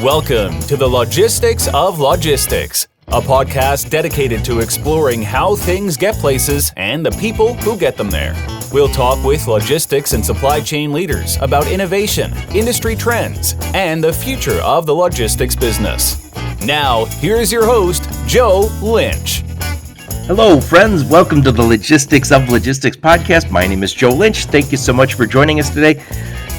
Welcome to the Logistics of Logistics, a podcast dedicated to exploring how things get places and the people who get them there. We'll talk with logistics and supply chain leaders about innovation, industry trends, and the future of the logistics business. Now, here's your host, Joe Lynch. Hello, friends. Welcome to the Logistics of Logistics podcast. My name is Joe Lynch. Thank you so much for joining us today.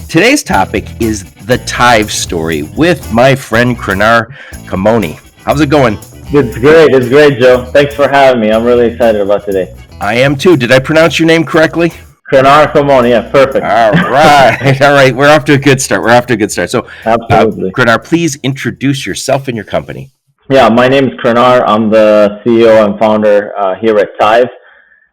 Today's topic is the Tive story with my friend Krenar Komoni. How's it going? It's great, Joe. Thanks for having me. I'm really excited about today. I am too. Did I pronounce your name correctly? Krenar Komoni, yeah, perfect. All right. We're off to a good start. So, Absolutely. Krenar, please introduce yourself and your company. Yeah, my name is Krenar. I'm the CEO and founder here at Tive.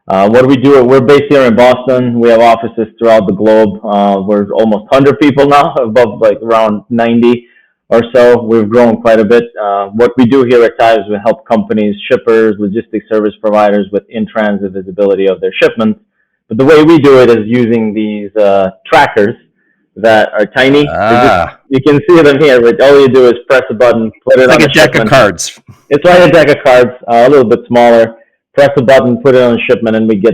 What do we do? We're based here in Boston. We have offices throughout the globe. We're almost 100 people now, above around 90 or so. We've grown quite a bit. What we do here at Tive is we help companies, shippers, logistics service providers with in-transit visibility of their shipments. But the way we do it is using these trackers that are tiny. You can see them here, but all you do is press a button, put it on like a deck of cards. It's like a deck of cards, a little bit smaller. Press a button, put it on a shipment, and we give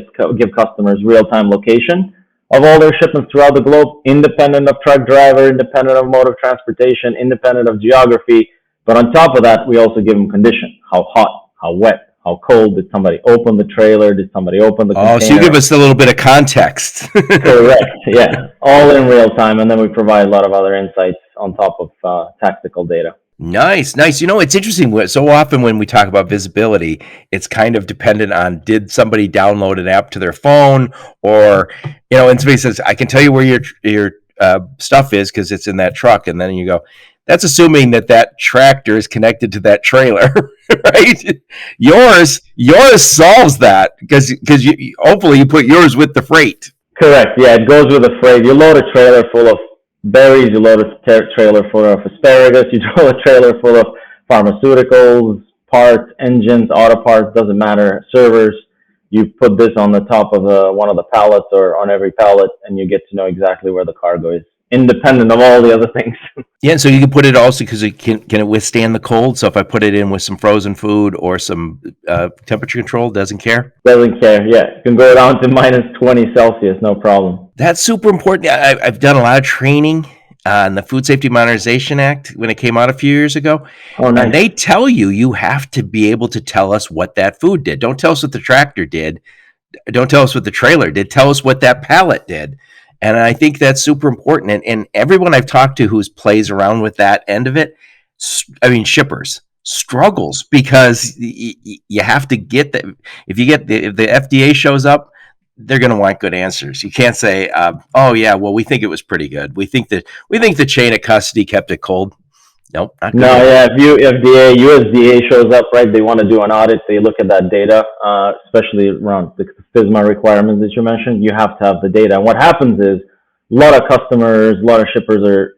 customers real-time location of all their shipments throughout the globe, independent of truck driver, independent of mode of transportation, independent of geography. But on top of that, we also give them condition: how hot, how wet, how cold. Did somebody open the trailer? Did somebody open the container? Oh, so you give us a little bit of context. Correct, yeah. All in real time, and then we provide a lot of other insights on top of tactical data. Nice. You know, it's interesting. So often when we talk about visibility, it's kind of dependent on did somebody download an app to their phone, or, you know, and somebody says, I can tell you where your stuff is because it's in that truck. And then you go, that's assuming that tractor is connected to that trailer, right? Yours solves that because hopefully you put yours with the freight. Correct. Yeah, it goes with the freight. You load a trailer full of berries, you load a trailer full of asparagus, you load a trailer full of pharmaceuticals, parts, engines, auto parts, doesn't matter, servers. You put this on the top of one of the pallets or on every pallet, and you get to know exactly where the cargo is, independent of all the other things. Yeah, and so you can put it also because it can it withstand the cold? So if I put it in with some frozen food or some temperature control, doesn't care? Doesn't care, yeah. It can go down to minus 20 Celsius, no problem. That's super important. I've done a lot of training on the Food Safety Modernization Act when it came out a few years ago. Oh, nice. And they tell you have to be able to tell us what that food did. Don't tell us what the tractor did. Don't tell us what the trailer did. Tell us what that pallet did. And I think that's super important. And everyone I've talked to who plays around with that end of it, shippers, struggles because you have to get that. If the FDA shows up, they're going to want good answers. You can't say, we think it was pretty good. We think the chain of custody kept it cold. Nope. Not good. No, yeah. If USDA shows up, right, they want to do an audit. They look at that data, especially around the FSMA requirements that you mentioned. You have to have the data. And what happens is a lot of customers, a lot of shippers are,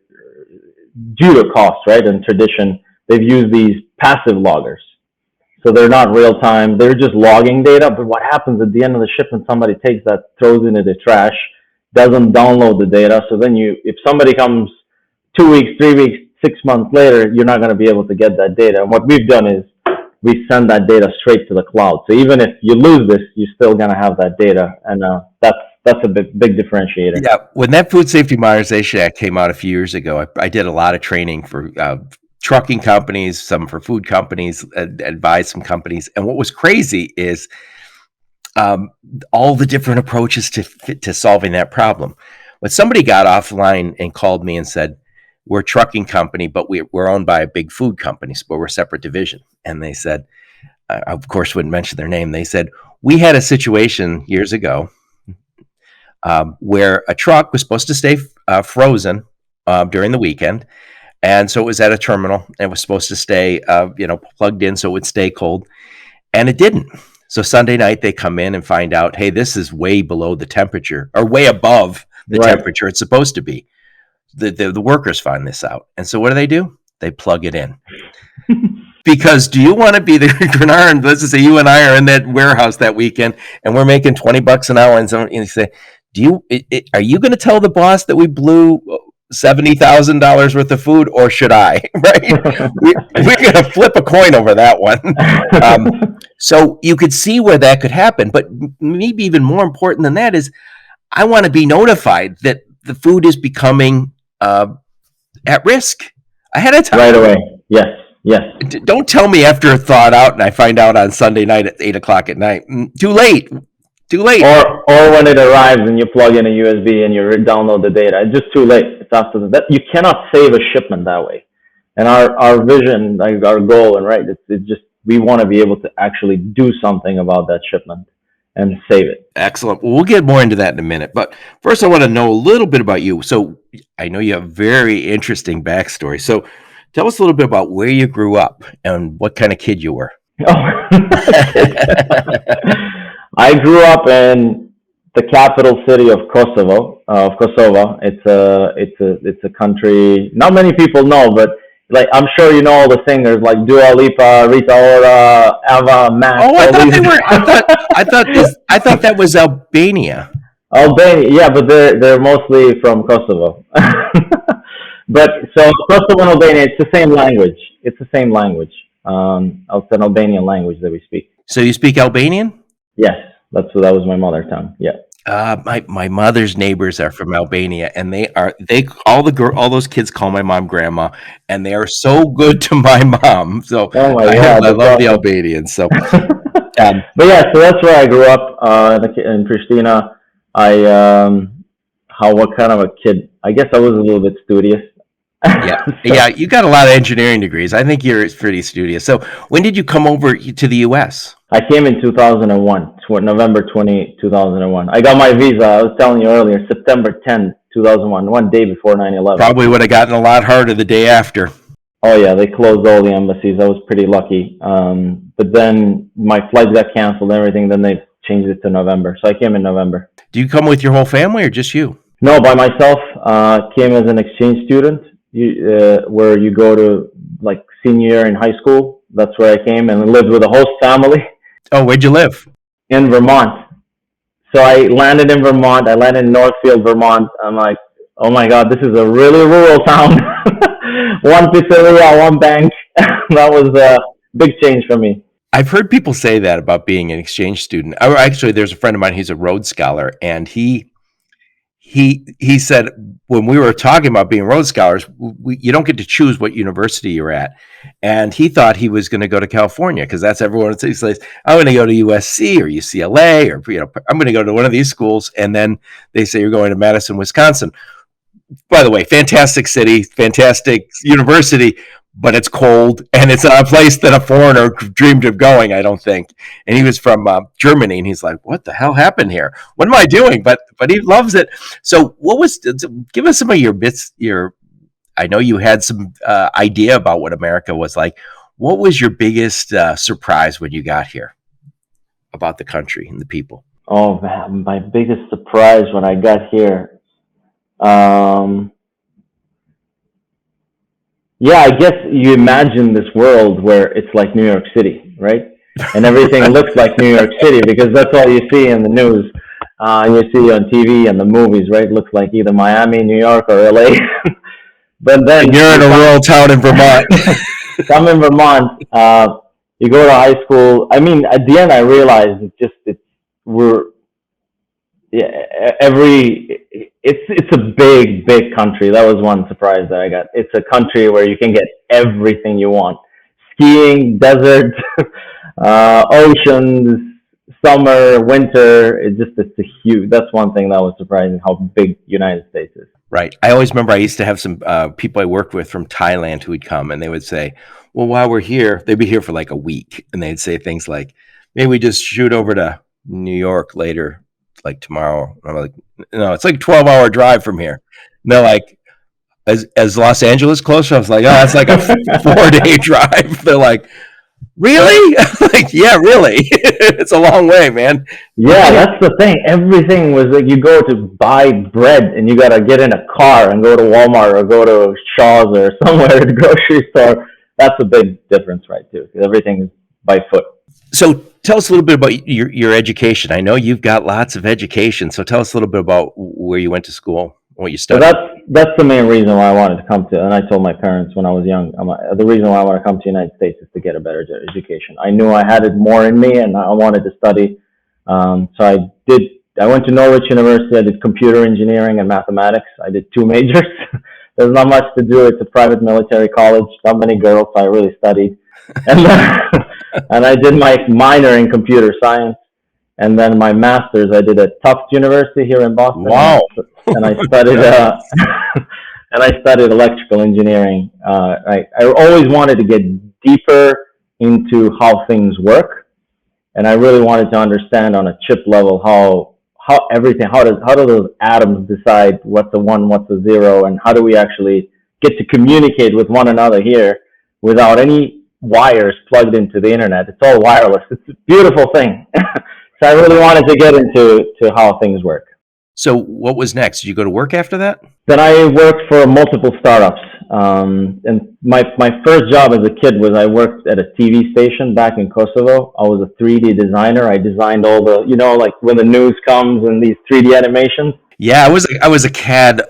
due to cost, right, and tradition, they've used these passive loggers. So they're not real time. They're just logging data. But what happens at the end of the shipment, somebody takes that, throws it into the trash, doesn't download the data. So then if somebody comes 2 weeks, 3 weeks, 6 months later, you're not going to be able to get that data. And what we've done is we send that data straight to the cloud. So even if you lose this, you're still going to have that data. And that's a big differentiator. Yeah. When that Food Safety Modernization Act came out a few years ago, I did a lot of training for trucking companies, some for food companies, advised some companies. And what was crazy is all the different approaches to solving that problem. But somebody got offline and called me and said, we're a trucking company, but we're owned by a big food company, but we're a separate division. And they said, I of course wouldn't mention their name. They said, we had a situation years ago where a truck was supposed to stay frozen during the weekend. And so it was at a terminal and it was supposed to stay, plugged in so it would stay cold. And it didn't. So Sunday night they come in and find out, hey, this is way below the temperature or way above the temperature it's supposed to be. The workers find this out. And so what do? They plug it in. Because do you want to be the Krenar, and let's just say you and I are in that warehouse that weekend and we're making $20 an hour and you say, are you going to tell the boss that we blew $70,000 worth of food, or should I? Right? We're going to flip a coin over that one. So you could see where that could happen. But maybe even more important than that is I want to be notified that the food is becoming at risk ahead of time. Right away. Yes. Yes. Don't tell me after a thawed out and I find out on Sunday night at 8:00 at night. Too late. Too late. Or when it arrives and you plug in a USB and you download the data, it's just too late. It's after that. You cannot save a shipment that way. And our vision, like our goal, and right, it's just we want to be able to actually do something about that shipment and save it. Excellent. Well, we'll get more into that in a minute. But first, I want to know a little bit about you. So I know you have a very interesting backstory. So tell us a little bit about where you grew up and what kind of kid you were. I grew up in the capital city of Kosovo. Kosovo. It's a country not many people know, but like I'm sure you know all the singers like Dua Lipa, Rita Ora, Ava Max. Oh, I thought they were. I thought that was Albania. Albania, yeah, but they're mostly from Kosovo. But so Kosovo and Albania, it's the same language. It's the same language. It's an Albanian language that we speak. So you speak Albanian? Yes, that was my mother tongue. Yeah. My mother's neighbors are from Albania, and all those kids call my mom grandma, and they are so good to my mom. So oh my God, I love the Albanians. So, but yeah, so that's where I grew up in Pristina. What kind of a kid? I guess I was a little bit studious. Yeah, yeah, you got a lot of engineering degrees. I think you're pretty studious. So, when did you come over to the U.S.? I came in 2001, November 2001. I got my visa, I was telling you earlier, September 10th, 2001, one day before 9/11. Probably would have gotten a lot harder the day after. Oh, yeah, they closed all the embassies. I was pretty lucky. But then my flights got canceled and everything. Then they changed it to November. So I came in November. Do you come with your whole family or just you? No, by myself. Came as an exchange student, where you go to like senior year in high school. That's where I came and lived with a host family. Oh, where'd you live? In Vermont. So I landed in Vermont. I landed in Northfield, Vermont. I'm like, oh my God, this is a really rural town. One pizzeria, one bank. That was a big change for me. I've heard people say that about being an exchange student. Actually, there's a friend of mine, he's a Rhodes Scholar, and he said when we were talking about being Rhodes Scholars, you don't get to choose what university you're at. And he thought he was going to go to California because that's everyone says, I'm going to go to USC or UCLA or I'm going to go to one of these schools. And then they say you're going to Madison, Wisconsin. By the way, fantastic city, fantastic university, but it's cold and it's not a place that a foreigner dreamed of going, I don't think. And he was from Germany, and he's like, "What the hell happened here? What am I doing?" But he loves it. So, give us some of your bits? I know you had some idea about what America was like. What was your biggest surprise when you got here about the country and the people? Oh man, my biggest surprise when I got here. Yeah, I guess you imagine this world where it's like New York City, right? And everything looks like New York City because that's all you see in the news. And you see on TV and the movies, right? It looks like either Miami, New York, or LA. But then you're in a rural town in Vermont. I'm in Vermont. You go to high school. I mean, at the end, I realized it's a big country. That was one surprise that I got. It's a country where you can get everything you want: skiing, desert, oceans, summer, winter. It's a huge. That's one thing that was surprising, how big United States is. Right. I always remember I used to have some people I worked with from Thailand who would come, and they would say, "Well, while we're here," they'd be here for like a week, and they'd say things like, "Maybe we just shoot over to New York later, like tomorrow." And I'm like, "No, it's like a 12-hour drive from here." And they're like, "As Los Angeles closer?" I was like, "Oh, it's like a 4-day drive." They're like, "Really?" Like, "Yeah, really." It's a long way, man. Yeah, that's the thing. Everything was like you go to buy bread and you got to get in a car and go to Walmart or go to Shaw's or somewhere at the grocery store. That's a big difference, right, too. Everything is by foot. So tell us a little bit about your education. I know you've got lots of education. So tell us a little bit about where you went to school, what you studied. So that's the main reason why I wanted to come to. And I told my parents when I was young, the reason why I want to come to the United States is to get a better education. I knew I had it more in me, and I wanted to study. So I did. I went to Norwich University. I did computer engineering and mathematics. I did two majors. There's not much to do. It's a private military college. Not many girls, so I really studied. And and I did my minor in computer science. And then my master's I did at Tufts University here in Boston. Wow. And I studied and I studied electrical engineering. I always wanted to get deeper into how things work, and I really wanted to understand on a chip level how do those atoms decide what's a one, what's a zero, and how do we actually get to communicate with one another here without any wires plugged into the internet. It's all wireless. It's a beautiful thing. So I really wanted to get into how things work. So what was next? Did you go to work after that? Then I worked for multiple startups. And my first job as a kid was I worked at a TV station back in Kosovo. I was a 3D designer. I designed all the, like when the news comes and these 3D animations. Yeah, I was a CAD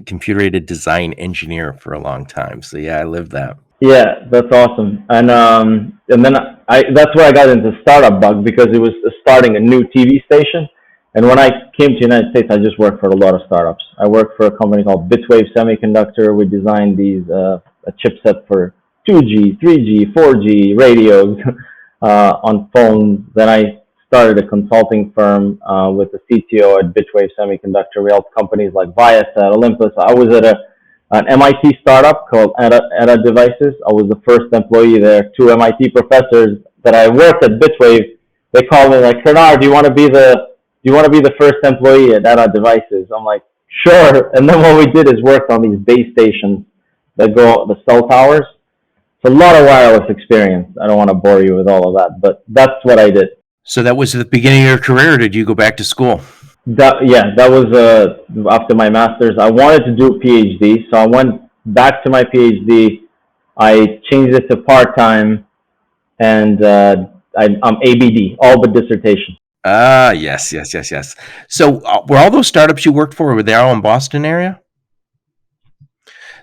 computer-aided design engineer for a long time. So yeah, I lived that. Yeah, that's awesome. And then that's where I got into startup bug, because it was starting a new TV station. And when I came to the United States, I just worked for a lot of startups. I worked for a company called Bitwave Semiconductor. We designed these a chipset for 2G, 3G, 4G radios on phones. Then I started a consulting firm with the CTO at Bitwave Semiconductor. We helped companies like Viasat, Olympus. I was at an MIT startup called Ada Devices. I was the first employee there. Two MIT professors that I worked at Bitwave, they called me like, Krenar, do you want to be the first employee at Ada Devices? I'm like, sure. And then what we did is work on these base stations that go the cell towers. It's a lot of wireless experience. I don't want to bore you with all of that, but that's what I did. So that was the beginning of your career, or did you go back to school? That was after my master's. I wanted to do a PhD, so I went back to my PhD. I changed it to part-time, and I'm ABD, all but dissertation. Yes. So were all those startups you worked for, were they all in Boston area?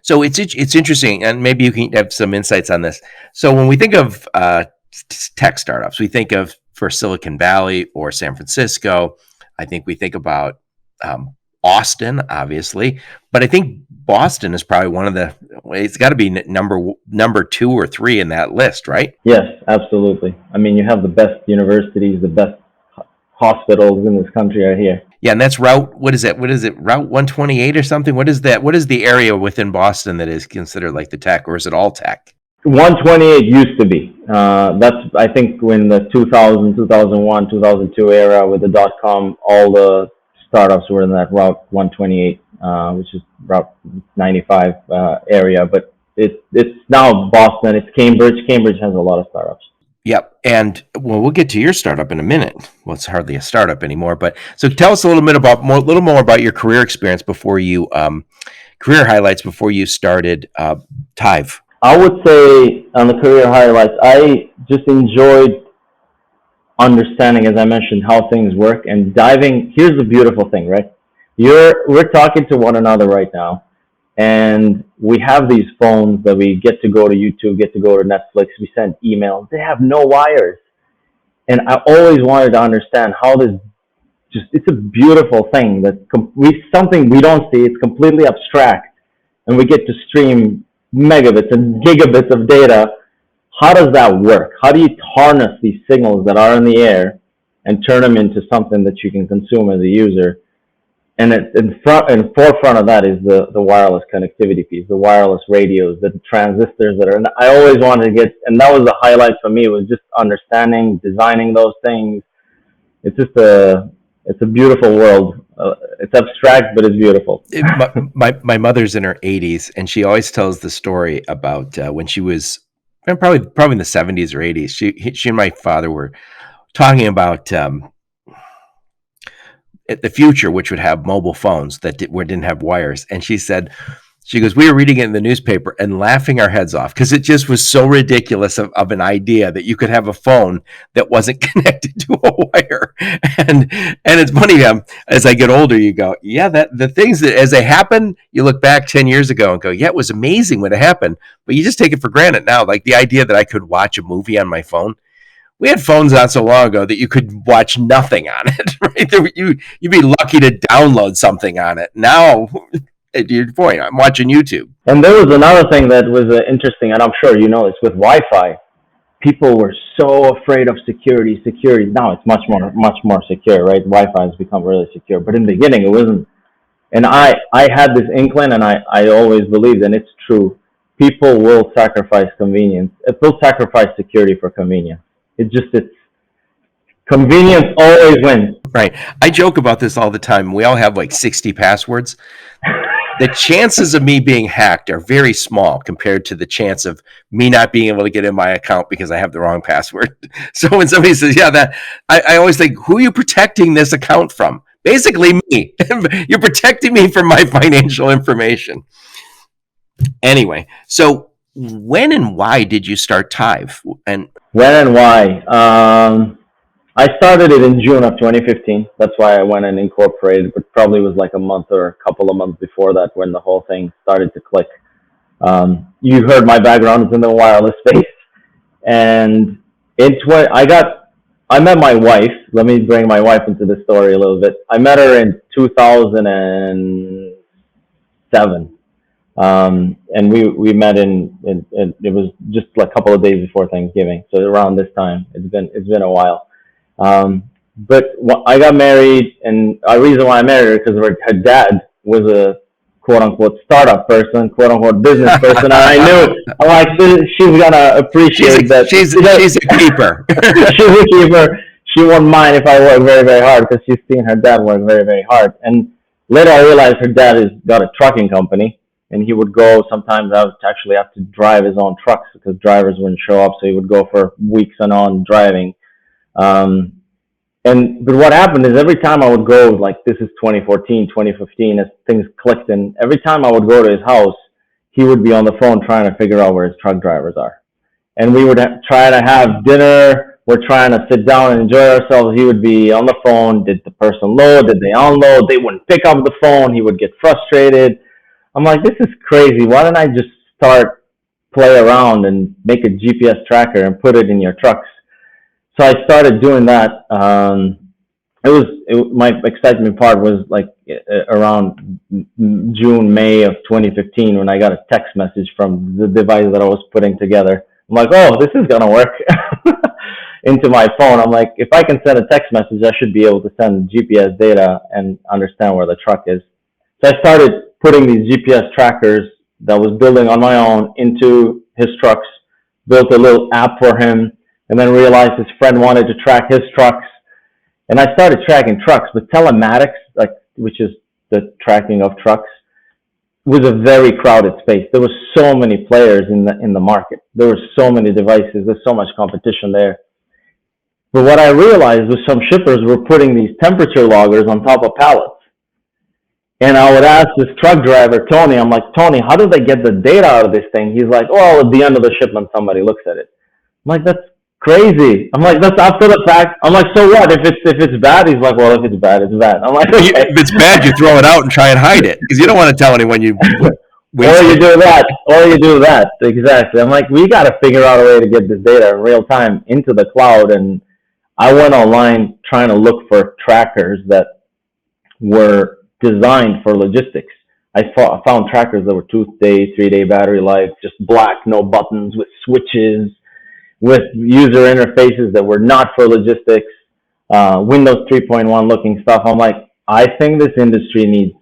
So it's interesting, and maybe you can have some insights on this. So when we think of tech startups, we think of for Silicon Valley or San Francisco. I think we think about Austin, obviously, but I think Boston is probably it's got to be number 2 or 3 in that list, right? Yes, absolutely. I mean, you have the best universities, the best hospitals in this country are here. Yeah, and that's Route 128 or something? What is that? What is the area within Boston that is considered like the tech, or is it all tech? 128 used to be. That's, I think, when the 2000, 2001, 2002 era with the .com, all the startups were in that Route 128, which is Route 95 area. But it's now Boston. It's Cambridge. Cambridge has a lot of startups. Yep. And we'll get to your startup in a minute. Well, it's hardly a startup anymore. But so tell us a little more about your career experience before you, career highlights before you started Tive. I would say on the career highlights, I just enjoyed understanding, as I mentioned, how things work and diving. Here's the beautiful thing, right? We're talking to one another right now, and we have these phones that we get to go to YouTube, get to go to Netflix. We send emails. They have no wires. And I always wanted to understand how it's a beautiful thing something we don't see. It's completely abstract, and we get to stream megabits and gigabits of data. How does that work? How do you harness these signals that are in the air and turn them into something that you can consume as a user? And in forefront of that is the wireless connectivity piece, the wireless radios, the transistors that are. And I always wanted to get, and that was the highlight for me, was just understanding, designing those things. It's just it's a beautiful world. It's abstract, but it's beautiful. My mother's in her 80s, and she always tells the story about when she was probably in the 70s or 80s. She and my father were talking about the future, which would have mobile phones that didn't have wires. And she said She goes, we were reading it in the newspaper and laughing our heads off because it just was so ridiculous of an idea that you could have a phone that wasn't connected to a wire. And it's funny, as I get older, you go, yeah, that the things that as they happen, you look back 10 years ago and go, yeah, it was amazing when it happened. But you just take it for granted now. Like the idea that I could watch a movie on my phone. We had phones not so long ago that you could watch nothing on it, right? You'd be lucky to download something on it. Now, at your point, I'm watching YouTube. And there was another thing that was interesting, and I'm sure you know this, with Wi-Fi. People were so afraid of security. Now it's much more secure, right? Wi-Fi has become really secure. But in the beginning, it wasn't. And I had this inkling, and I always believed, and it's true. People will sacrifice convenience. It will sacrifice security for convenience. It's convenience always wins. Right. I joke about this all the time. We all have like 60 passwords. The chances of me being hacked are very small compared to the chance of me not being able to get in my account because I have the wrong password. So when somebody says, yeah, that I always think, who are you protecting this account from? Basically me. You're protecting me from my financial information. Anyway, so when and why did you start Tive? And when and why? I started it in June of 2015. That's why I went and incorporated, but probably was like a month or a couple of months before that when the whole thing started to click. You heard my background is in the wireless space. And I met my wife. Let me bring my wife into the story a little bit. I met her in 2007. And we met in it was just like a couple of days before Thanksgiving. So around this time, it's been a while. But I got married, and the reason why I married her because her dad was a quote unquote startup person, quote unquote business person, and I knew I'm like she's gonna appreciate that. She's a keeper. She's a keeper. She won't mind if I work very, very hard because she's seen her dad work very, very hard. And later I realized her dad has got a trucking company, and he would go sometimes. I would actually have to drive his own trucks because drivers wouldn't show up, so he would go for weeks and on driving. But what happened is every time I would go, like this is 2014, 2015, as things clicked, and every time I would go to his house, he would be on the phone trying to figure out where his truck drivers are. And we would try to have dinner. We're trying to sit down and enjoy ourselves. He would be on the phone. Did the person load? Did they unload? They wouldn't pick up the phone. He would get frustrated. I'm like, this is crazy. Why don't I just play around and make a GPS tracker and put it in your trucks? So I started doing that. My excitement part was like around June, May of 2015 when I got a text message from the device that I was putting together. I'm like, oh, this is going to work into my phone. I'm like, if I can send a text message, I should be able to send GPS data and understand where the truck is. So I started putting these GPS trackers that I was building on my own into his trucks, built a little app for him, and then realized his friend wanted to track his trucks. And I started tracking trucks, but telematics, which is the tracking of trucks, was a very crowded space. There were so many players in the market. There were so many devices. There's so much competition there. But what I realized was some shippers were putting these temperature loggers on top of pallets. And I would ask this truck driver, Tony, I'm like, Tony, how do they get the data out of this thing? He's like, oh, at the end of the shipment, somebody looks at it. I'm like, that's crazy. I'm like, that's after the fact. I'm like, so what? If it's bad? He's like, well, if it's bad, it's bad. I'm like, okay. If it's bad, you throw it out and try and hide it because you don't want to tell anyone you. Or you do that. Exactly. I'm like, we got to figure out a way to get this data in real time into the cloud. And I went online trying to look for trackers that were designed for logistics. I found trackers that were 2-day, 3-day battery life, just black, no buttons, with switches, with user interfaces that were not for logistics, Windows 3.1 looking stuff. I'm like, I think this industry needs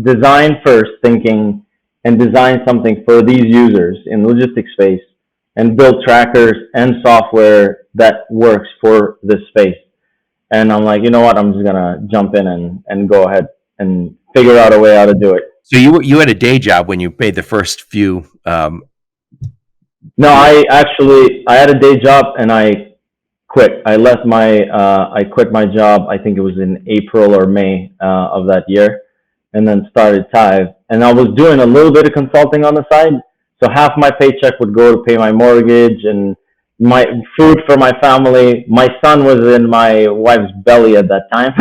design first thinking and design something for these users in logistics space and build trackers and software that works for this space. And I'm like, you know what? I'm just going to jump in and go ahead and figure out a way how to do it. So you had a day job when you made the first few. No, I had a day job and I quit. I quit my job. I think it was in April or May of that year. and then started Tive. And I was doing a little bit of consulting on the side. So half my paycheck would go to pay my mortgage and my food for my family. My son was in my wife's belly at that time.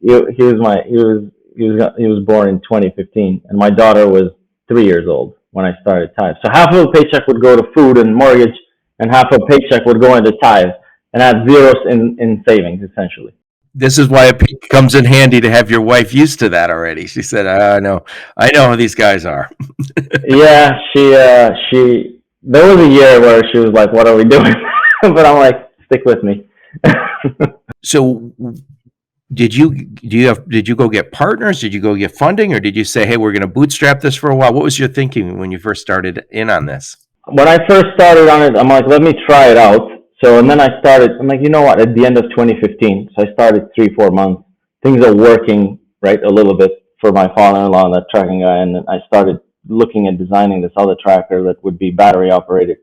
He was born in 2015, and my daughter was 3 years old when I started Tive. So half of a paycheck would go to food and mortgage, and half of a paycheck would go into Tive, and I had zeros in savings essentially. This is why it comes in handy to have your wife used to that already. She said, I know who these guys are. Yeah, she. There was a year where she was like, "What are we doing?" But I'm like, "Stick with me." So, did you go get partners? Did you go get funding, or did you say, "Hey, we're going to bootstrap this for a while"? What was your thinking when you first started in on this? When I first started on it, I'm like, "Let me try it out." So, and then I'm like, you know what? At the end of 2015, so I started 3-4 months. Things are working right a little bit for my father-in-law, that tracking guy, and then I started looking at designing this other tracker that would be battery operated.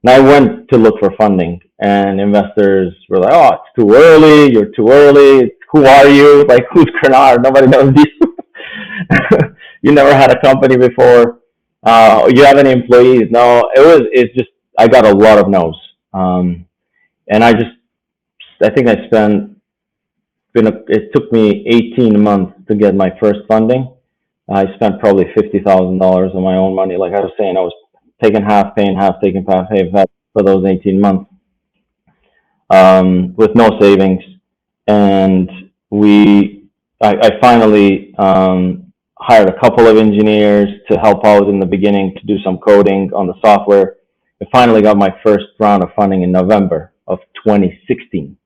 And I went to look for funding, and investors were like, "Oh, it's too early. You're too early. Who are you? Like, who's Krenar? Nobody knows you. You never had a company before. You have any employees?" No, it's just, I got a lot of no's. And I think it took me 18 months to get my first funding. I spent probably $50,000 of my own money. Like I was saying, I was taking half, paying half, taking half, paying half for those 18 months, with no savings. And I finally hired a couple of engineers to help out in the beginning to do some coding on the software. I finally got my first round of funding in November of 2016.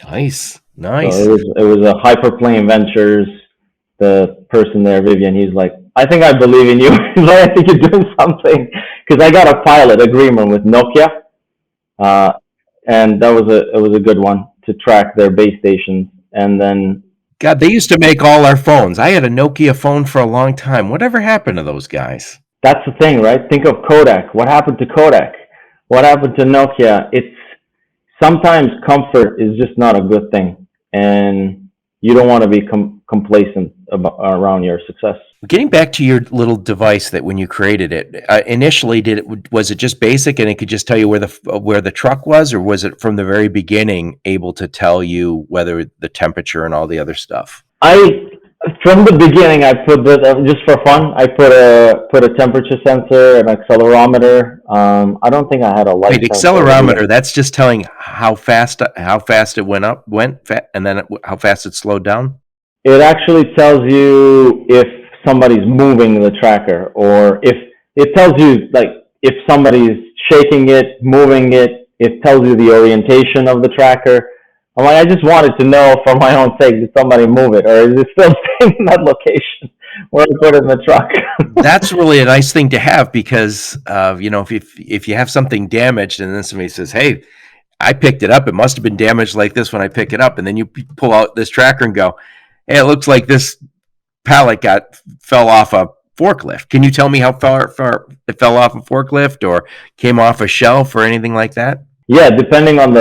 Nice. So it was a Hyperplane Ventures. The person there, Vivian, he's like, "I think I believe in you." He's like, "I think you're doing something," because I got a pilot agreement with Nokia, and it was a good one to track their base stations. And then, God, they used to make all our phones. I had a Nokia phone for a long time. Whatever happened to those guys? that's the thing, right? Think of Kodak. What happened to Kodak? What happened to Nokia? It's sometimes comfort is just not a good thing, and you don't want to be complacent around your success. Getting back to your little device that when you created it, initially, was it just basic and it could just tell you where the truck was, or was it from the very beginning able to tell you whether the temperature and all the other stuff? From the beginning, I put just for fun. I put a temperature sensor, an accelerometer. I don't think I had a light. Wait, accelerometer. That's just telling how fast it went, and then how fast it slowed down. It actually tells you if somebody's moving the tracker, or if it tells you, like, if somebody's shaking it, moving it. It tells you the orientation of the tracker. I'm like, I just wanted to know for my own sake, did somebody move it, or is it still staying in that location where I put it in the truck? That's really a nice thing to have, because if you have something damaged and then somebody says, "Hey, I picked it up. It must have been damaged like this when I pick it up," and then you pull out this tracker and go, "Hey, it looks like this pallet fell off a forklift. Can you tell me how far it fell off a forklift or came off a shelf or anything like that?" Yeah, depending on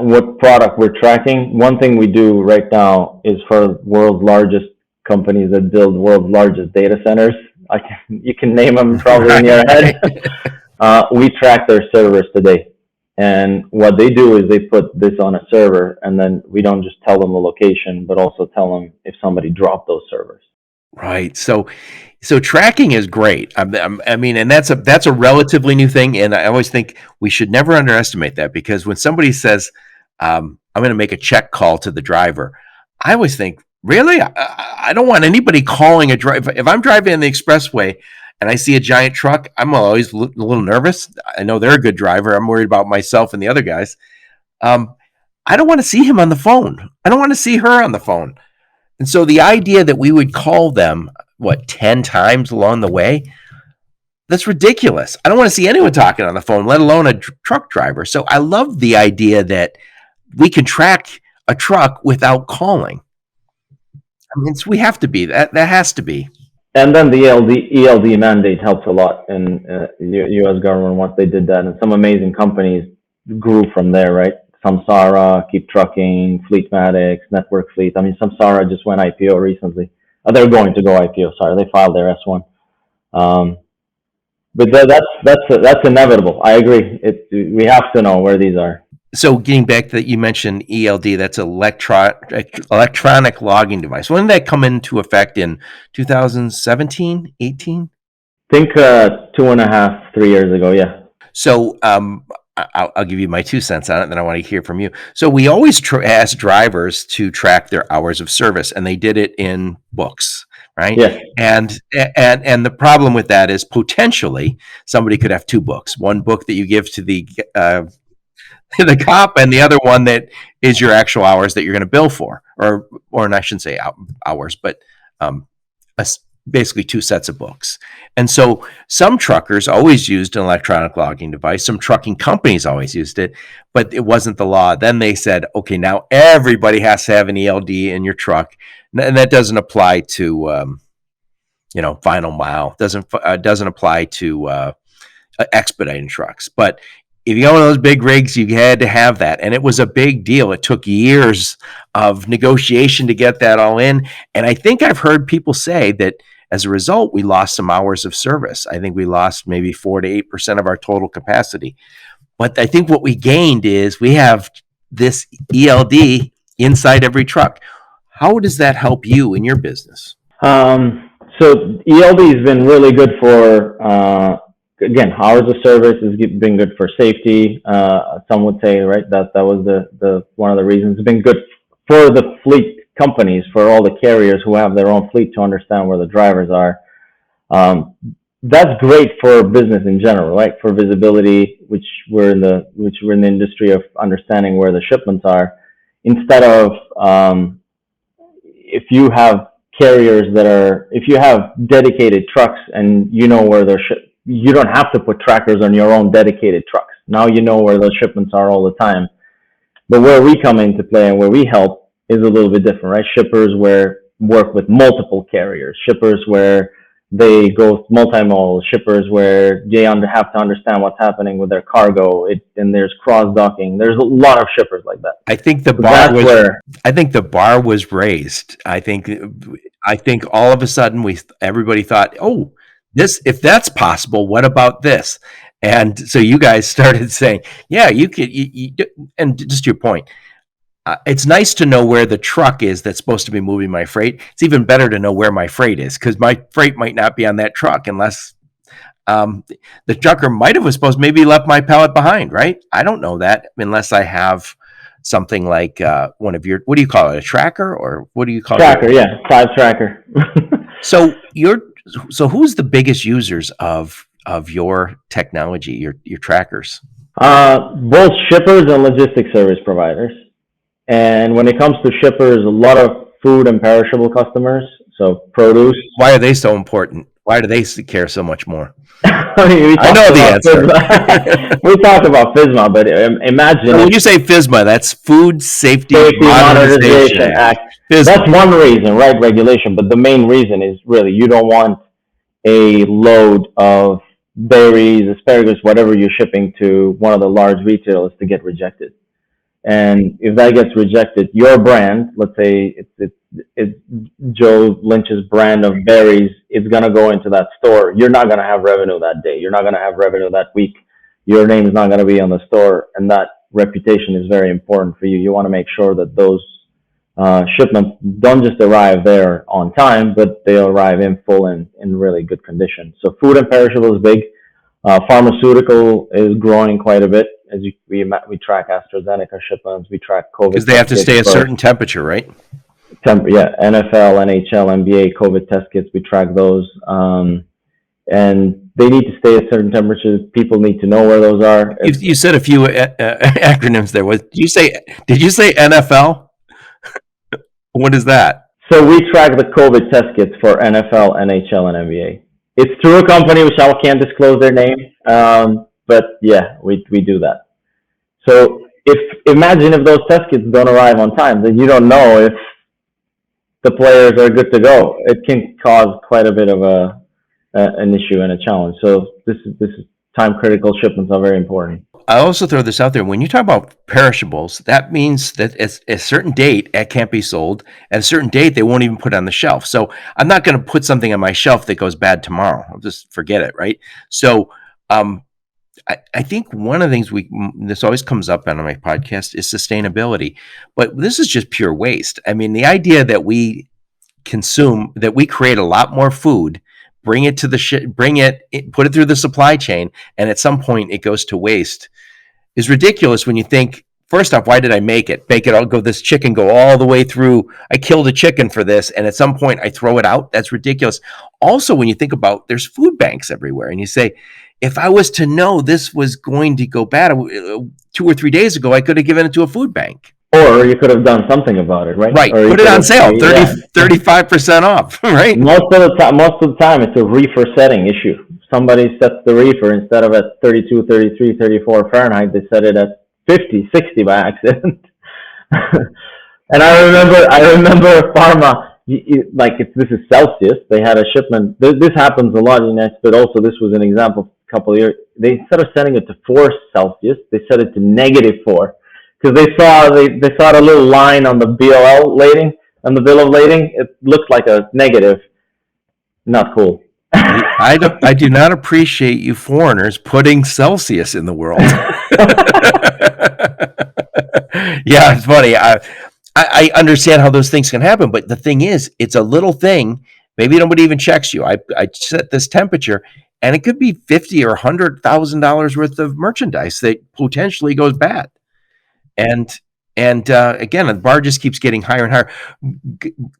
what product we're tracking. One thing we do right now is for world's largest companies that build world's largest data centers. You can name them probably in your head. We track their servers today. And what they do is they put this on a server, and then we don't just tell them the location, but also tell them if somebody dropped those servers. Right. So tracking is great. I mean, and that's a relatively new thing. And I always think we should never underestimate that, because when somebody says, "I'm going to make a check call to the driver," I always think, really? I don't want anybody calling a driver. If I'm driving on the expressway and I see a giant truck, I'm always a little nervous. I know they're a good driver. I'm worried about myself and the other guys. I don't want to see him on the phone. I don't want to see her on the phone. And so the idea that we would call them, 10 times along the way, that's ridiculous. I don't want to see anyone talking on the phone, let alone a truck driver. So I love the idea that we can track a truck without calling. I mean, we have to be. That has to be. And then the ELD mandate helps a lot in U.S. government once they did that. And some amazing companies grew from there, right? Samsara, Keep Trucking, Fleetmatics, Network Fleet. I mean, Samsara just went IPO recently. They're going to go IPO. Sorry, they filed their S1. But that's inevitable. I agree. We have to know where these are. So getting back to that, you mentioned ELD, that's electronic logging device. When did that come into effect, in 2017, 18? I think 2.5, 3 years ago, yeah. So I'll give you my 2 cents on it, then I want to hear from you. So we always ask drivers to track their hours of service, and they did it in books, right? Yes. And the problem with that is potentially somebody could have 2 books. One book that you give to the cop, and the other one that is your actual hours that you're going to bill for, or I shouldn't say hours, but basically 2 sets of books. And so some truckers always used an electronic logging device. Some trucking companies always used it, but it wasn't the law. Then they said, okay, now everybody has to have an ELD in your truck. And that doesn't apply to, final mile, doesn't apply to expediting trucks. But if you got one of those big rigs, you had to have that. And it was a big deal. It took years of negotiation to get that all in. And I think I've heard people say that as a result, we lost some hours of service. I think we lost maybe 4 to 8% of our total capacity. But I think what we gained is we have this ELD inside every truck. How does that help you in your business? So ELD has been really good for, again, hours of service has been good for safety. Some would say, right, that was the one of the reasons. It's been good for the fleet companies, for all the carriers who have their own fleet, to understand where the drivers are. That's great for business in general, right? For visibility, which we're in the industry of understanding where the shipments are. Instead of if you have carriers if you have dedicated trucks and you know where they're you don't have to put trackers on your own dedicated trucks. Now you know where those shipments are all the time. But where we come into play and where we help is a little bit different, right? Shippers work with multiple carriers. Shippers where they go multimodal. Shippers where they have to understand what's happening with their cargo. And there's cross docking. There's a lot of shippers like that. I think the bar was raised. I think all of a sudden everybody thought, oh, if that's possible, what about this? And so you guys started saying, yeah, you could, and just your point, it's nice to know where the truck is that's supposed to be moving my freight. It's even better to know where my freight is, because my freight might not be on that truck unless the trucker might have maybe left my pallet behind, right? I don't know that unless I have something like one of your, what do you call it, a tracker, or what do you call it? Tracker, yeah, 5 tracker. So who's the biggest users of your technology, your trackers? Both shippers and logistics service providers. And when it comes to shippers, a lot of food and perishable customers, so produce. Why are they so important? Why do they care so much more? I know the answer. We talked about FSMA, but imagine. When you say FSMA, that's Food Safety Modernization Act. That's one reason, right? Regulation. But the main reason is really you don't want a load of berries, asparagus, whatever you're shipping to one of the large retailers to get rejected. And if that gets rejected, your brand, let's say it's Joe Lynch's brand of berries, it's going to go into that store. You're not going to have revenue that day. You're not going to have revenue that week. Your name is not going to be on the store. And that reputation is very important for you. You want to make sure that those shipments don't just arrive there on time, but they arrive in full and in really good condition. So food and perishable is big. Pharmaceutical is growing quite a bit. As we track AstraZeneca shipments, we track COVID. Because they have to stay a certain temperature, right? Yeah, NFL, NHL, NBA COVID test kits, we track those. And they need to stay at certain temperatures. People need to know where those are. You said a few acronyms there. Did you say NFL? What is that? So we track the COVID test kits for NFL, NHL, and NBA. It's through a company which I can't disclose their name. But yeah, we do that. So imagine if those test kits don't arrive on time, then you don't know if the players are good to go. It can cause quite a bit of an issue and a challenge. So this is time critical shipments are very important. I also throw this out there. When you talk about perishables, that means that at a certain date it can't be sold. At a certain date, they won't even put it on the shelf. So I'm not going to put something on my shelf that goes bad tomorrow. I'll just forget it, right? So I think one of the things this always comes up on my podcast is sustainability, but this is just pure waste. I mean, the idea that we create a lot more food, bring it to put it through the supply chain, and at some point it goes to waste is ridiculous when you think, first off, why did I make it? This chicken go all the way through. I killed a chicken for this, and at some point I throw it out. That's ridiculous. Also, when you think about there's food banks everywhere, and you say, if I was to know this was going to go bad 2 or 3 days ago, I could have given it to a food bank. Or you could have done something about it, right? Right. Put it on sale, 35% off, right? Most of the time, it's a reefer setting issue. Somebody sets the reefer instead of at 32, 33, 34 Fahrenheit, they set it at 50, 60 by accident. And I remember pharma, like if this is Celsius, they had a shipment. This happens a lot in the United States, but also this was an example a couple of years. They instead of setting it to 4 Celsius, they set it to -4. Because they saw a little line on the BOL lading, on the bill of lading. It looked like a negative. Not cool. I do not appreciate you foreigners putting Celsius in the world. Yeah, it's funny. I understand how those things can happen, but the thing is, it's a little thing. Maybe nobody even checks you. I set this temperature, and it could be $50,000 or $100,000 worth of merchandise that potentially goes bad. And again, the bar just keeps getting higher and higher.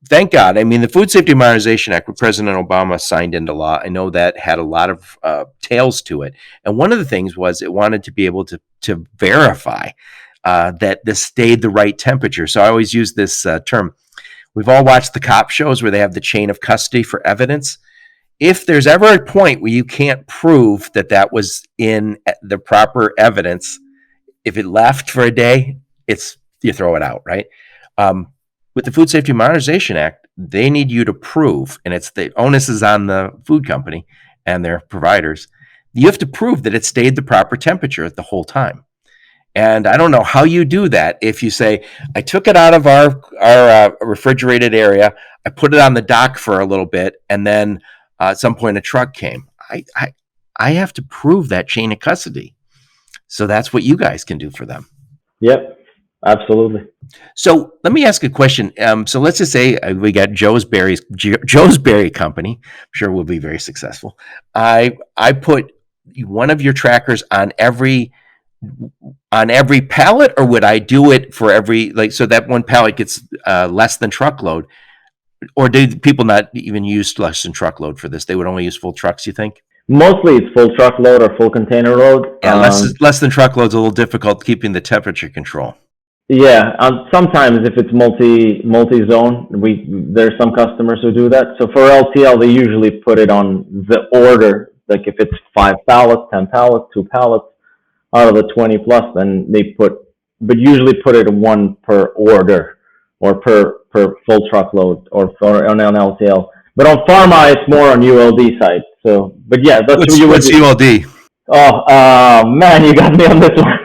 Thank God. I mean, the Food Safety Modernization Act, President Obama signed into law, I know that had a lot of tails to it. And one of the things was it wanted to be able to verify that this stayed the right temperature. So I always use this term. We've all watched the cop shows where they have the chain of custody for evidence. If there's ever a point where you can't prove that was in the proper evidence, if it left for a day, you throw it out, right? With the Food Safety Modernization Act, they need you to prove, and it's the onus is on the food company and their providers. You have to prove that it stayed the proper temperature the whole time. And I don't know how you do that. If you say, I took it out of our refrigerated area, I put it on the dock for a little bit, and then at some point a truck came. I have to prove that chain of custody. So that's what you guys can do for them. Yep, absolutely. So let me ask a question. So let's just say we got Joe's Berry Company. I'm sure we'll be very successful. I put one of your trackers on every pallet, or would I do it for every, so that one pallet gets less than truckload? Or do people not even use less than truckload for this? They would only use full trucks, you think? Mostly it's full truckload or full container load. Yeah, less than truckload's a little difficult keeping the temperature control. Yeah, sometimes if it's multi-zone, there's some customers who do that. So for LTL, they usually put it on the order. Like if it's 5 pallets, 10 pallets, 2 pallets out of the 20 plus, then but usually put it one per order or per full truckload or on an LTL. But on pharma, it's more on ULD side. So, but yeah, that's what's ULD. Oh, man, you got me on this one.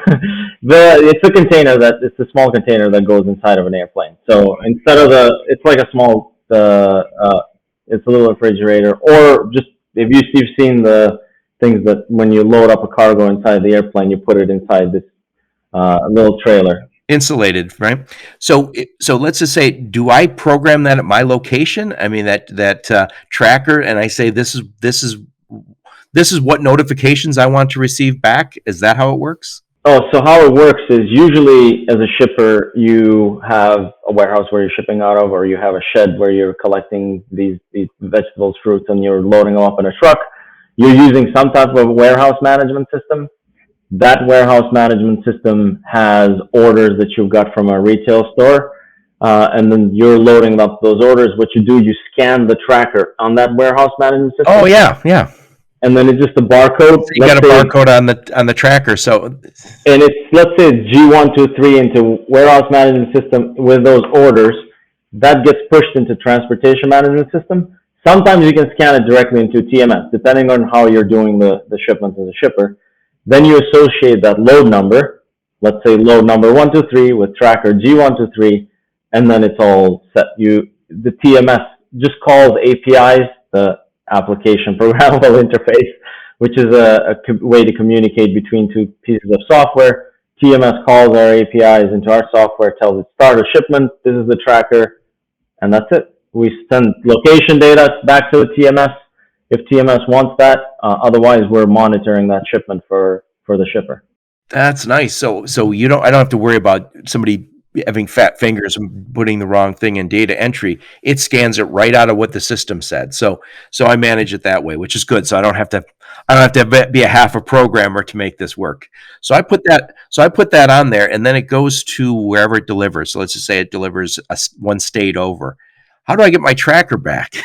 It's a small container that goes inside of an airplane. So instead of it's like a small, it's a little refrigerator, or just if you've seen the things that when you load up a cargo inside the airplane, you put it inside this little trailer. Insulated, right? So let's just say, do I program that at my location? I mean that tracker, and I say this is what notifications I want to receive back. Is that how it works? Oh, so how it works is usually as a shipper, you have a warehouse where you're shipping out of, or you have a shed where you're collecting these vegetables, fruits, and you're loading them up in a truck. You're using some type of warehouse management system. That warehouse management system has orders that you've got from a retail store, and then you're loading up those orders. What you do, you scan the tracker on that warehouse management system. Oh, yeah. And then it's just a barcode. So you got a barcode on the tracker. So, and it's, let's say it's G123 into warehouse management system with those orders. That gets pushed into transportation management system. Sometimes you can scan it directly into TMS, depending on how you're doing the shipments as a shipper. Then you associate that load number, let's say load number 123 with tracker G123, and then it's all set. The TMS just calls APIs, the application programmable interface, which is a way to communicate between two pieces of software. TMS calls our APIs into our software, tells it start a shipment, this is the tracker, and that's it. We send location data back to the TMS if TMS wants that. Otherwise, we're monitoring that shipment for the shipper. That's nice. So I don't have to worry about somebody having fat fingers and putting the wrong thing in data entry. It scans it right out of what the system said. So I manage it that way, which is good. So I don't have to be a half a programmer to make this work. So I put that on there, and then it goes to wherever it delivers. So let's just say it delivers one state over. How do I get my tracker back?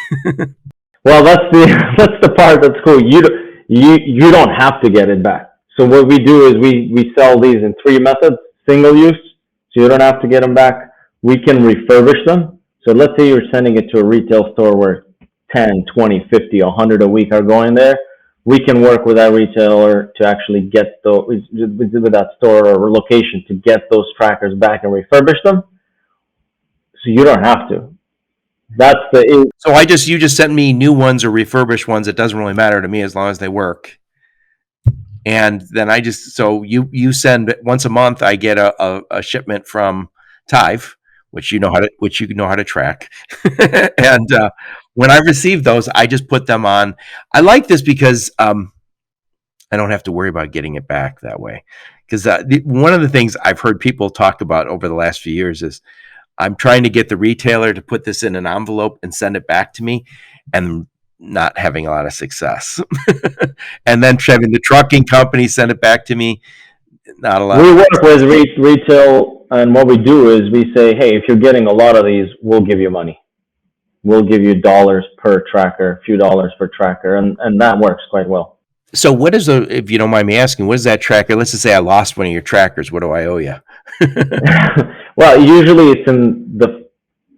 Well, that's the part that's cool. You don't have to get it back. So what we do is we sell these in 3 methods: single use, so you don't have to get them back. We can refurbish them. So let's say you're sending it to a retail store where 10, 20, 50, 100 a week are going there. We can work with that retailer to actually get with that store or location to get those trackers back and refurbish them. So you don't have to. So you just sent me new ones or refurbished ones. It doesn't really matter to me as long as they work. And then you send once a month. I get a shipment from Tive, which you know how to track. And when I receive those, I just put them on. I like this because I don't have to worry about getting it back that way. Because one of the things I've heard people talk about over the last few years is I'm trying to get the retailer to put this in an envelope and send it back to me, and not having a lot of success. And then having the trucking company send it back to me, not a lot. We work with retail, and what we do is we say, hey, if you're getting a lot of these, we'll give you money. We'll give you dollars per tracker, a few dollars per tracker, and that works quite well. So what is if you don't mind me asking, what is that tracker? Let's just say I lost one of your trackers. What do I owe you? Well, usually it's in the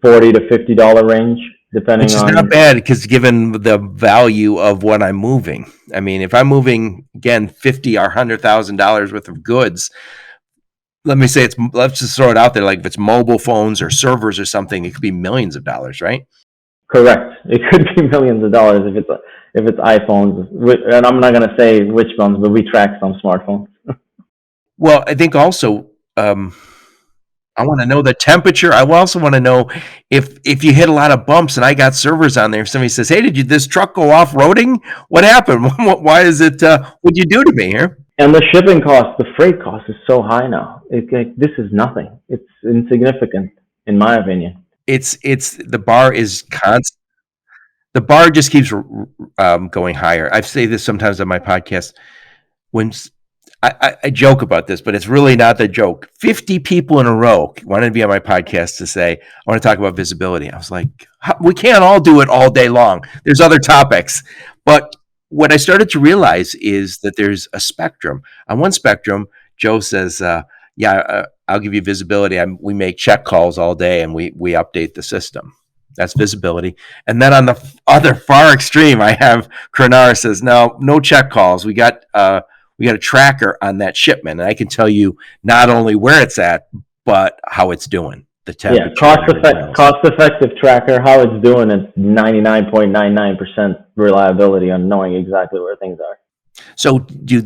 $40 to $50 range, depending on. Which is not bad, because given the value of what I'm moving. I mean, if I'm moving again $50,000 or $100,000 worth of goods, let's just throw it out there. Like if it's mobile phones or servers or something, it could be millions of dollars, right? Correct. It could be millions of dollars if it's iPhones, and I'm not going to say which ones, but we track some smartphones. Well, I think also I want to know the temperature. I also want to know if you hit a lot of bumps and I got servers on there. If somebody says, "Hey, did this truck go off-roading? What happened? Why is it? What'd you do to me here?" And the shipping cost, the freight cost is so high now. This is nothing. It's insignificant, in my opinion. It's the bar is constant. The bar just keeps going higher. I say this sometimes on my podcast when I joke about this, but it's really not the joke. 50 people in a row wanted to be on my podcast to say, I want to talk about visibility. I was like, we can't all do it all day long. There's other topics. But what I started to realize is that there's a spectrum. On one spectrum, Joe says, I'll give you visibility. We make check calls all day and we update the system. That's visibility. And then on the other far extreme, I have Krenar says, no check calls. We got a tracker on that shipment, and I can tell you not only where it's at, but how it's doing. The temperature. Yeah, cost-effective tracker, how it's doing. It's 99.99% reliability on knowing exactly where things are. So do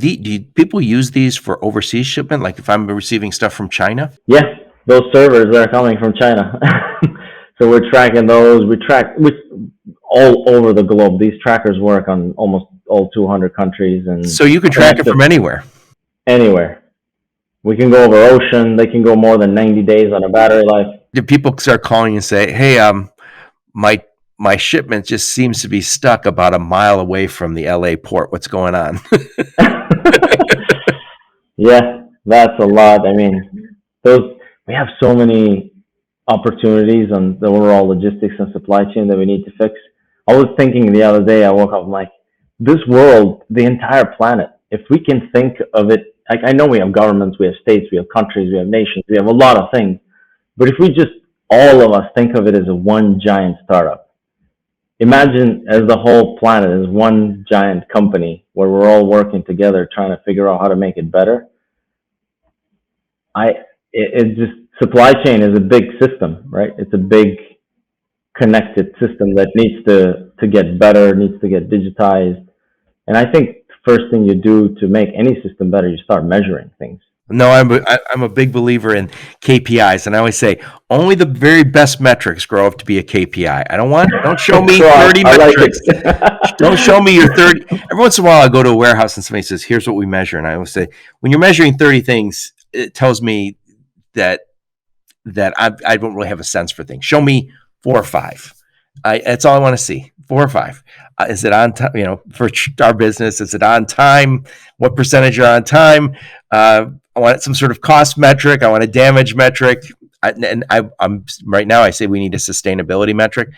people use these for overseas shipment? Like if I'm receiving stuff from China? Yeah, those servers are coming from China. So we're tracking those. We track all over the globe. These trackers work on almost all 200 countries. And so you can track it from anywhere? Anywhere. We can go over ocean. They can go more than 90 days on a battery life. Did people start calling and say, hey, my shipment just seems to be stuck about a mile away from the LA port. What's going on? Yeah, that's a lot. I mean, we have so many opportunities on the overall logistics and supply chain that we need to fix. I was thinking the other day, I woke up, I'm like, this world, the entire planet, if we can think of it, like I know we have governments, we have states, we have countries, we have nations, we have a lot of things. But if we just, all of us think of it as a one giant startup, imagine as the whole planet is one giant company where we're all working together trying to figure out how to make it better. I it just supply chain is a big system, right? It's a big connected system that needs to get better, needs to get digitized. And I think the first thing you do to make any system better, you start measuring things. No, I'm a big believer in KPIs, and I always say only the very best metrics grow up to be a KPI. Don't show me So 30 I like metrics. it. Don't show me your 30. Every once in a while, I go to a warehouse and somebody says, "Here's what we measure," and I always say, when you're measuring 30 things, it tells me that I don't really have a sense for things. Show me 4 or 5. That's all I want to see. 4 or 5. Is it on time? For our business, is it on time? What percentage are on time? I want some sort of cost metric. I want a damage metric. I'm right now. I say we need a sustainability metric.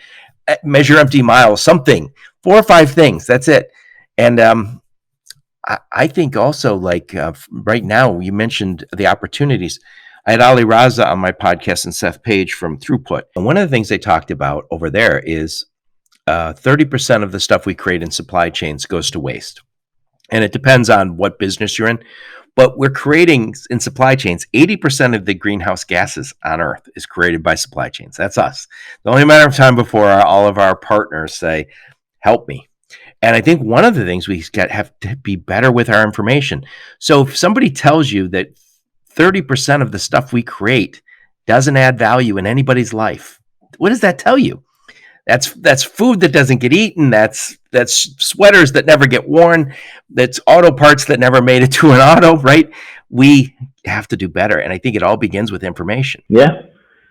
Measure empty miles. Something. 4 or 5 things. That's it. And I think also, like right now, you mentioned the opportunities. I had Ali Raza on my podcast and Seth Page from Throughput. And one of the things they talked about over there is 30% of the stuff we create in supply chains goes to waste. And it depends on what business you're in. But we're creating in supply chains, 80% of the greenhouse gases on Earth is created by supply chains. That's us. The only matter of time before all of our partners say, help me. And I think one of the things we have to be better with our information. So if somebody tells you that 30% of the stuff we create doesn't add value in anybody's life, what does that tell you? That's food that doesn't get eaten. That's sweaters that never get worn. That's auto parts that never made it to an auto, right? We have to do better. And I think it all begins with information. Yeah.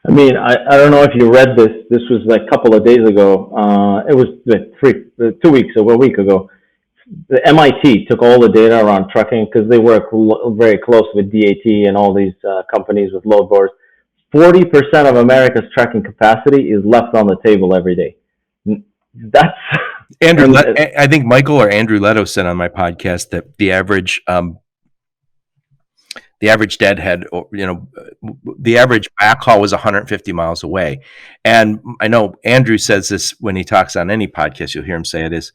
I mean, I don't know if you read this. This was like a couple of days ago. It was like 2 weeks or a week ago. The MIT took all the data around trucking because they work very close with DAT and all these companies with load boards. 40% of America's trucking capacity is left on the table every day. That's Andrew. I think Michael or Andrew Leto said on my podcast that the average deadhead, the average backhaul was 150 miles away. And I know Andrew says this when he talks on any podcast. You'll hear him say it is,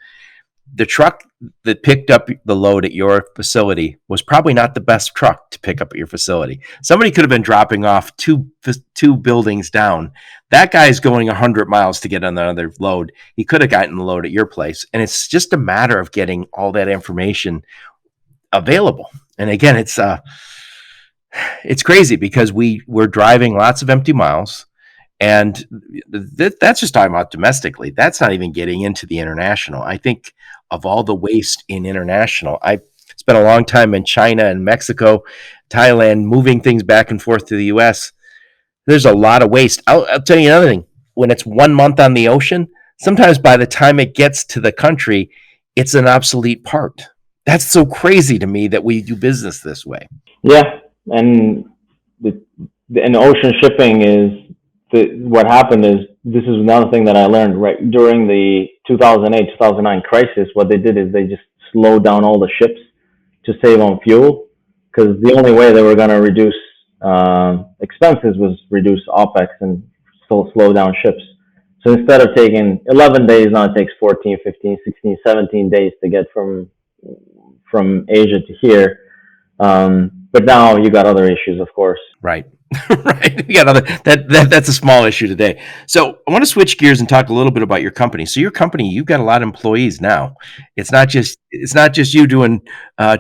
the truck that picked up the load at your facility was probably not the best truck to pick up at your facility. Somebody could have been dropping off two buildings down. That guy's going 100 miles to get another load. He could have gotten the load at your place. And it's just a matter of getting all that information available. And again, it's crazy because we're driving lots of empty miles. And that's just talking about domestically. That's not even getting into the international. I think of all the waste in international, I spent a long time in China and Mexico, Thailand, moving things back and forth to the U.S. There's a lot of waste. I'll tell you another thing. When it's 1 month on the ocean, sometimes by the time it gets to the country, it's an obsolete part. That's so crazy to me that we do business this way. Yeah, and ocean shipping is. What happened is, this is another thing that I learned right during the 2008-2009 crisis. What they did is they just slowed down all the ships to save on fuel, because the only way they were going to reduce expenses was reduce OPEX and still slow down ships. So instead of taking 11 days, now it takes 14, 15, 16, 17 days to get from Asia to here. But now you got other issues, of course. Right. Right. We got that's a small issue today. So I want to switch gears and talk a little bit about your company. So your company, you've got a lot of employees now. It's not just you doing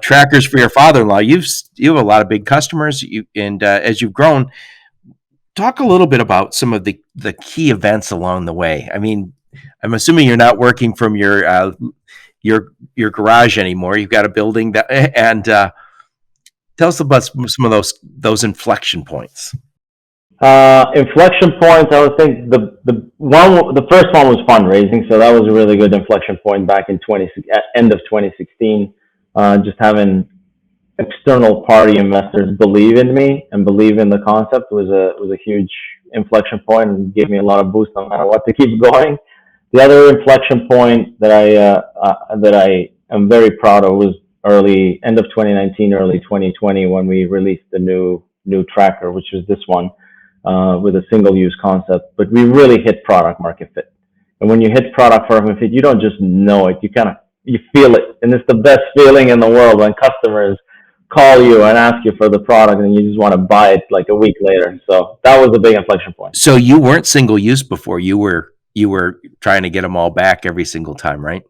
trackers for your father-in-law. You have a lot of big customers. As you've grown, talk a little bit about some of the key events along the way. I mean, I'm assuming you're not working from your garage anymore. You've got a building tell us about some of those inflection points. Inflection points, I would think the first one was fundraising, so that was a really good inflection point back in end of 2016. Just having external party investors believe in me and believe in the concept was a huge inflection point and gave me a lot of boost no matter what to keep going. The other inflection point that I am very proud of was end of 2019, early 2020, when we released the new tracker, which is this one, with a single-use concept. But we really hit product market fit. And when you hit product product fit, you don't just know it. You feel it. And it's the best feeling in the world when customers call you and ask you for the product and you just want to buy it like a week later. So that was a big inflection point. So you weren't single use before. You were trying to get them all back every single time, right?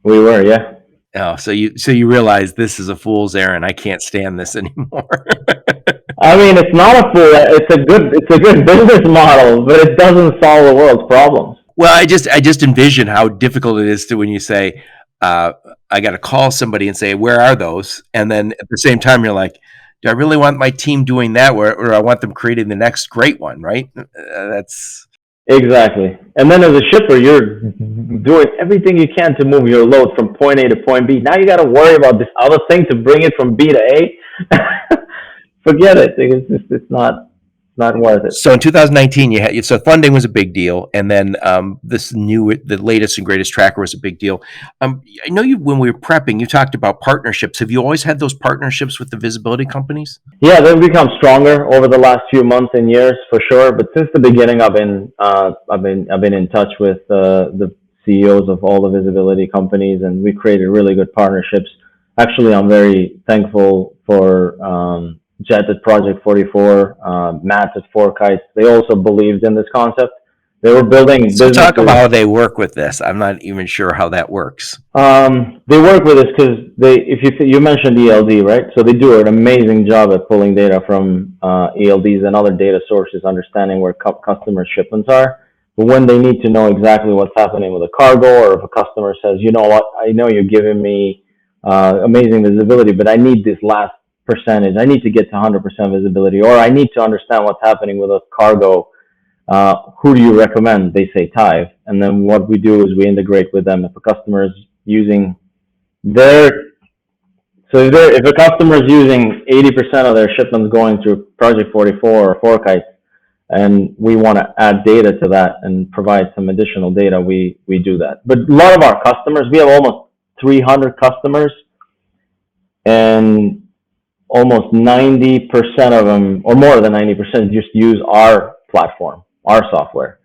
We were, yeah. Oh, so you realize this is a fool's errand. I can't stand this anymore. I mean, it's not a fool. It's a good business model, but it doesn't solve the world's problems. Well, I just envision how difficult it is to when you say, I got to call somebody and say, where are those? And then at the same time, you're like, do I really want my team doing that, or I want them creating the next great one, right? That's exactly. And then as a shipper, you're doing everything you can to move your load from point A to point B. Now you got to worry about this other thing to bring it from B to A. Forget it. It's not worth it. So in 2019, so funding was a big deal, and then the latest and greatest tracker was a big deal. I know when we were prepping, you talked about partnerships. Have you always had those partnerships with the visibility companies? Yeah, they've become stronger over the last few months and years for sure. But since the beginning, I've been in touch with the CEOs of all the visibility companies, and we created really good partnerships. Actually, I'm very thankful for Jet at Project 44, Matt at 4Kites. They also believed in this concept. They were building businesses. So talk about how they work with this. I'm not even sure how that works. They work with us because if you mentioned ELD, right? So they do an amazing job at pulling data from ELDs and other data sources, understanding where customer shipments are. But when they need to know exactly what's happening with a cargo, or if a customer says, you know what, I know you're giving me amazing visibility, but I need this last percentage. I need to get to 100% visibility, or I need to understand what's happening with a cargo. Who do you recommend? They say Tive. And then what we do is we integrate with them. If a customer is using if a customer is using 80% of their shipments going through Project 44 or 4Kites, and we want to add data to that and provide some additional data, we do that. But a lot of our customers, we have almost 300 customers, and almost 90% of them, or more than 90%, just use our platform, our software,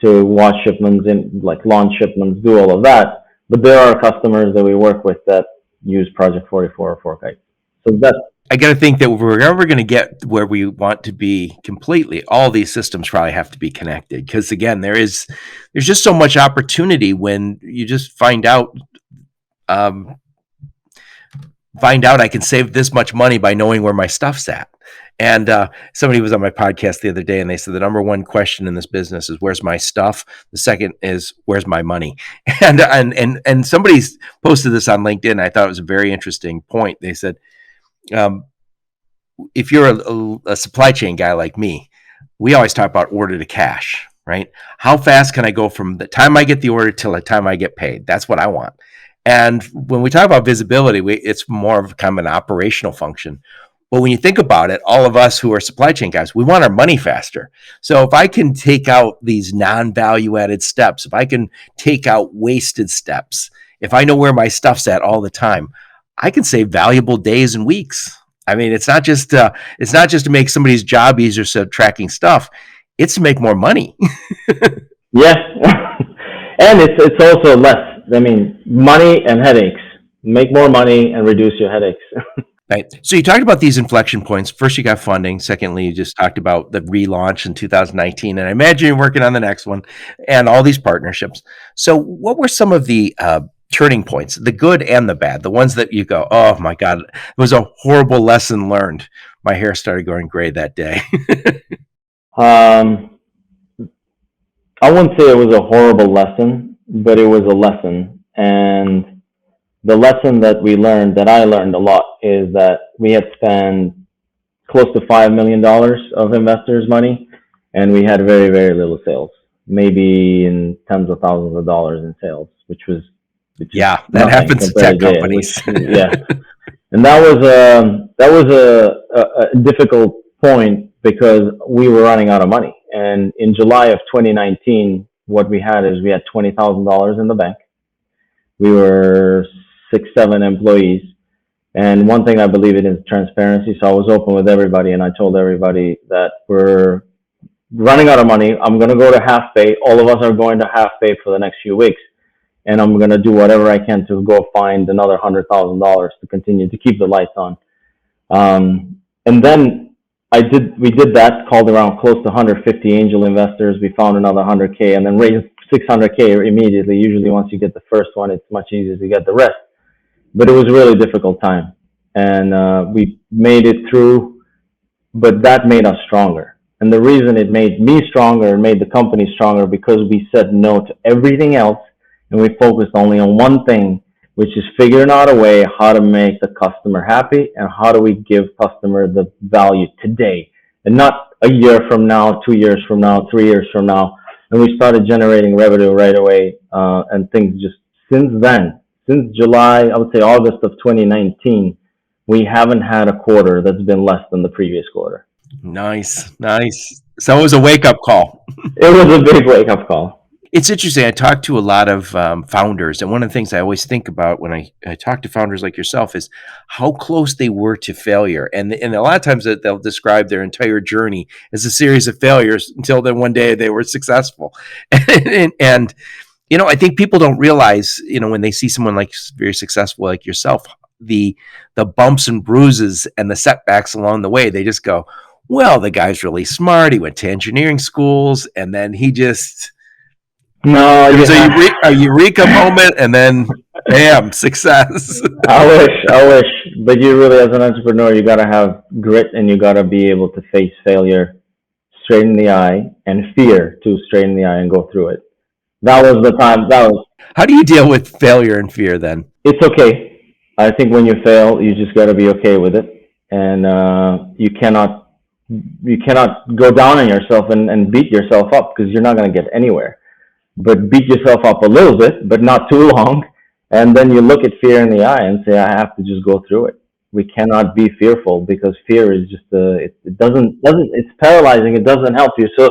to watch shipments and like launch shipments, do all of that. But there are customers that we work with that use Project 44 or 4Kites. So that's. I got to think that if we're ever going to get where we want to be completely, all these systems probably have to be connected. Because again, there's just so much opportunity when you just find out I can save this much money by knowing where my stuff's at. And somebody was on my podcast the other day, and they said the number one question in this business is where's my stuff. The second is where's my money. And somebody posted this on LinkedIn. I thought it was a very interesting point. They said, if you're a supply chain guy like me, we always talk about order to cash, right? How fast can I go from the time I get the order till the time I get paid? That's what I want. And when we talk about visibility, it's more of kind of an operational function. But when you think about it, all of us who are supply chain guys, we want our money faster. So if I can take out these non-value added steps, if I can take out wasted steps, if I know where my stuff's at all the time, I can save valuable days and weeks. I mean, it's not just to make somebody's job easier, so tracking stuff. It's to make more money. Yeah, and it's also less. I mean, money and headaches. Make more money and reduce your headaches. Right. So you talked about these inflection points. First, you got funding. Secondly, you just talked about the relaunch in 2019. And I imagine you're working on the next one and all these partnerships. So what were some of the turning points, the good and the bad, the ones that you go, oh my God, it was a horrible lesson learned. My hair started going gray that day. I wouldn't say it was a horrible lesson, but it was a lesson. And the lesson that I learned a lot, is that we had spent close to $5 million of investors' money, and we had very, very little sales, maybe in tens of thousands of dollars in sales, which that happens to tech companies. Yeah. And that was a difficult point because we were running out of money. And in July of 2019, what we had $20,000 in the bank. We were 6-7 employees. And one thing I believe in is transparency. So I was open with everybody, and I told everybody that we're running out of money. I'm going to go to half pay. All of us are going to half pay for the next few weeks. And I'm going to do whatever I can to go find another $100,000 to continue to keep the lights on. And then we did that, called around close to 150 angel investors. We found another 100K and then raised 600K immediately. Usually once you get the first one, it's much easier to get the rest. But it was a really difficult time. And we made it through, but that made us stronger. And the reason it made me stronger and made the company stronger because we said no to everything else and we focused only on one thing, which is figuring out a way how to make the customer happy and how do we give customer the value today and not a year from now, 2 years from now, 3 years from now. And we started generating revenue right away. And things just since then, since July, I would say August of 2019, we haven't had a quarter that's been less than the previous quarter. Nice. So it was a wake-up call. It was a big wake-up call. It's interesting. I talk to a lot of founders, and one of the things I always think about when I talk to founders like yourself is how close they were to failure. And a lot of times they'll describe their entire journey as a series of failures until then one day they were successful. And I think people don't realize, when they see someone like very successful like yourself, the bumps and bruises and the setbacks along the way, they just go, well, the guy's really smart. He went to engineering schools, and then he just there's a eureka moment, and then bam, success. I wish, but you really, as an entrepreneur, you got to have grit, and you got to be able to face failure straight in the eye and fear too straight in the eye and go through it. That was the time. How do you deal with failure and fear then? It's okay. I think when you fail, you just got to be okay with it, and you cannot go down on yourself and beat yourself up because you're not going to get anywhere. But beat yourself up a little bit, but not too long, and then you look at fear in the eye and say, I have to just go through it. We cannot be fearful because fear is just it's paralyzing. It doesn't help you. So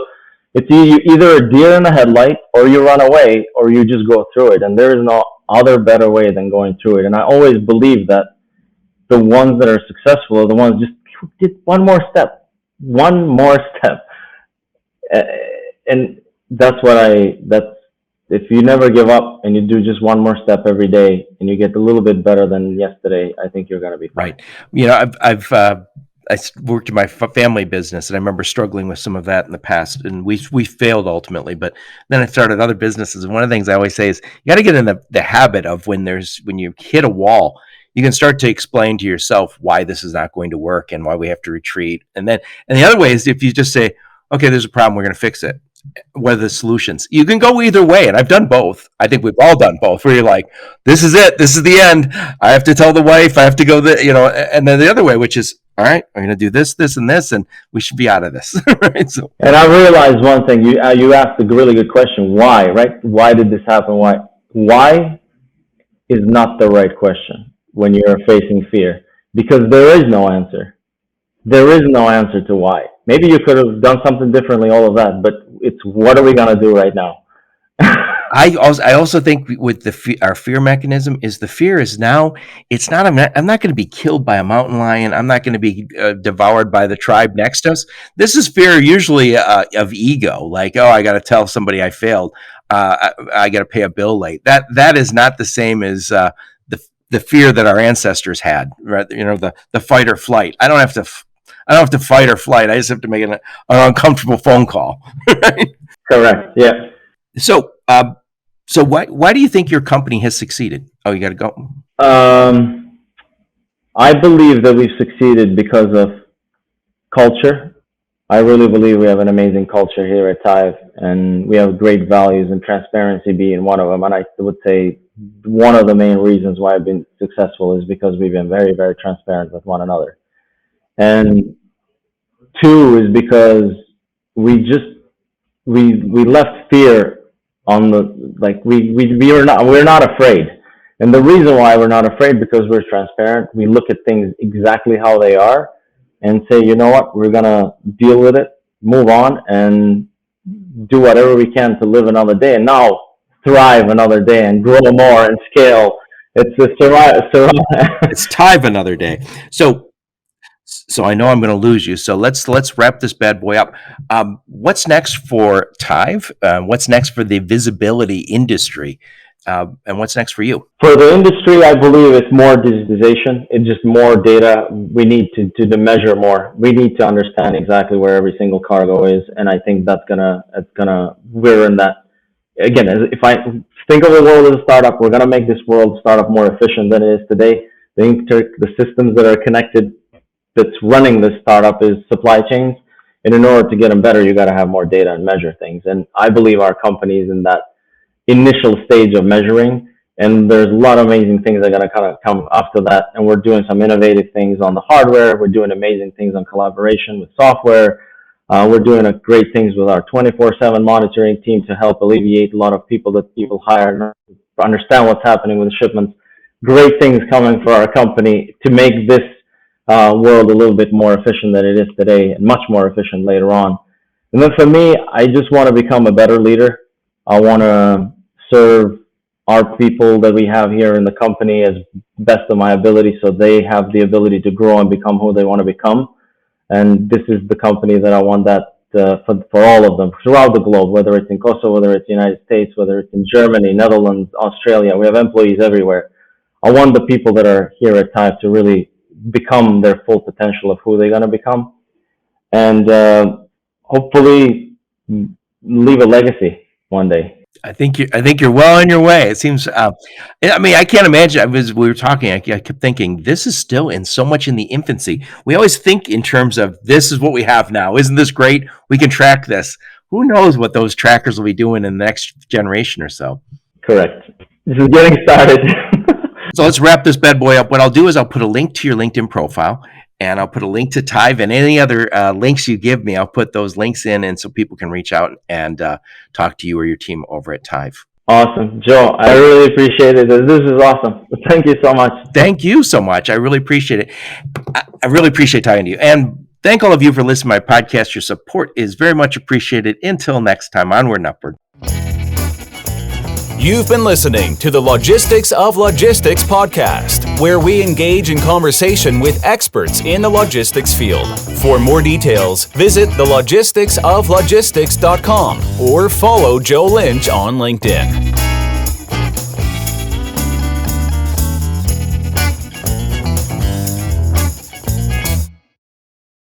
it's either a deer in the headlight, or you run away, or you just go through it. And there is no other better way than going through it. And I always believe that the ones that are successful are the ones just did one more step. And that's if you never give up and you do just one more step every day and you get a little bit better than yesterday, I think you're going to be fine. Right. I worked in my family business, and I remember struggling with some of that in the past, and we failed ultimately. But then I started other businesses, and one of the things I always say is you got to get in the habit of when you hit a wall, you can start to explain to yourself why this is not going to work and why we have to retreat. And the other way is if you just say, okay, there's a problem, we're going to fix it. What are the solutions? You can go either way, and I've done both. I think we've all done both, where you're like, this is it, this is the end. I have to tell the wife, I have to go and then the other way, which is, all right, I'm going to do this, this, and this, and we should be out of this. Right? So, and I realized one thing. You asked a really good question. Why, right? Why did this happen? Why is not the right question when you're facing fear, because there is no answer. There is no answer to why. Maybe you could have done something differently, all of that, but it's what are we going to do right now? I also think with our fear mechanism is the fear is now, it's not, I'm not going to be killed by a mountain lion. I'm not going to be devoured by the tribe next to us. This is fear usually of ego, like, oh, I got to tell somebody I failed. I got to pay a bill late. That is not the same as the fear that our ancestors had, right? The fight or flight. I don't have to fight or flight. I just have to make an uncomfortable phone call. Right? Correct. Yeah. So why do you think your company has succeeded? Oh, you got to go. I believe that we've succeeded because of culture. I really believe we have an amazing culture here at Tive, and we have great values, and transparency being one of them. And I would say one of the main reasons why I've been successful is because we've been very, very transparent with one another. And two is because we left fear on we're not afraid. And the reason why we're not afraid, because we're transparent. We look at things exactly how they are and say, you know what, we're going to deal with it, move on, and do whatever we can to live another day, and now thrive another day and grow more and scale. It's a survive. It's Tive another day. So So I know I'm going to lose you. So let's wrap this bad boy up. What's next for Tive? What's next for the visibility industry? And what's next for you? For the industry, I believe it's more digitization. It's just more data. We need to measure more. We need to understand exactly where every single cargo is, and I think we're in that. Again, if I think of the world as a startup, we're gonna make this startup more efficient than it is today. The systems that are connected, that's running this startup, is supply chains, and in order to get them better, you got to have more data and measure things. And I believe our company is in that initial stage of measuring, and there's a lot of amazing things that are going to kind of come after that. And we're doing some innovative things on the hardware. We're doing amazing things on collaboration with software. We're doing great things with our 24/7 monitoring team to help alleviate a lot of people hire to understand what's happening with the shipments. Great things coming for our company to make this world a little bit more efficient than it is today, and much more efficient later on. And then for me, I just want to become a better leader. I want to serve our people that we have here in the company as best of my ability, so they have the ability to grow and become who they want to become. And this is the company that I want that for all of them throughout the globe, whether it's in Kosovo, whether it's the United States, whether it's in Germany, Netherlands, Australia. We have employees everywhere. I want the people that are here at Tive to really become their full potential of who they're going to become, and hopefully leave a legacy one day. I think you're well on your way. It seems. I mean, I can't imagine. We were talking. I kept thinking this is still so much in the infancy. We always think in terms of this is what we have now. Isn't this great? We can track this. Who knows what those trackers will be doing in the next generation or so? Correct. This is getting started. So let's wrap this bad boy up. What I'll do is I'll put a link to your LinkedIn profile, and I'll put a link to Tive, and any other links you give me, I'll put those links in, and so people can reach out and talk to you or your team over at Tive. Awesome. Joe, I really appreciate it. This is awesome. Thank you so much. Thank you so much. I really appreciate it. I really appreciate talking to you. And thank all of you for listening to my podcast. Your support is very much appreciated. Until next time, onward and upward. You've been listening to the Logistics of Logistics podcast, where we engage in conversation with experts in the logistics field. For more details, visit thelogisticsoflogistics.com or follow Joe Lynch on LinkedIn.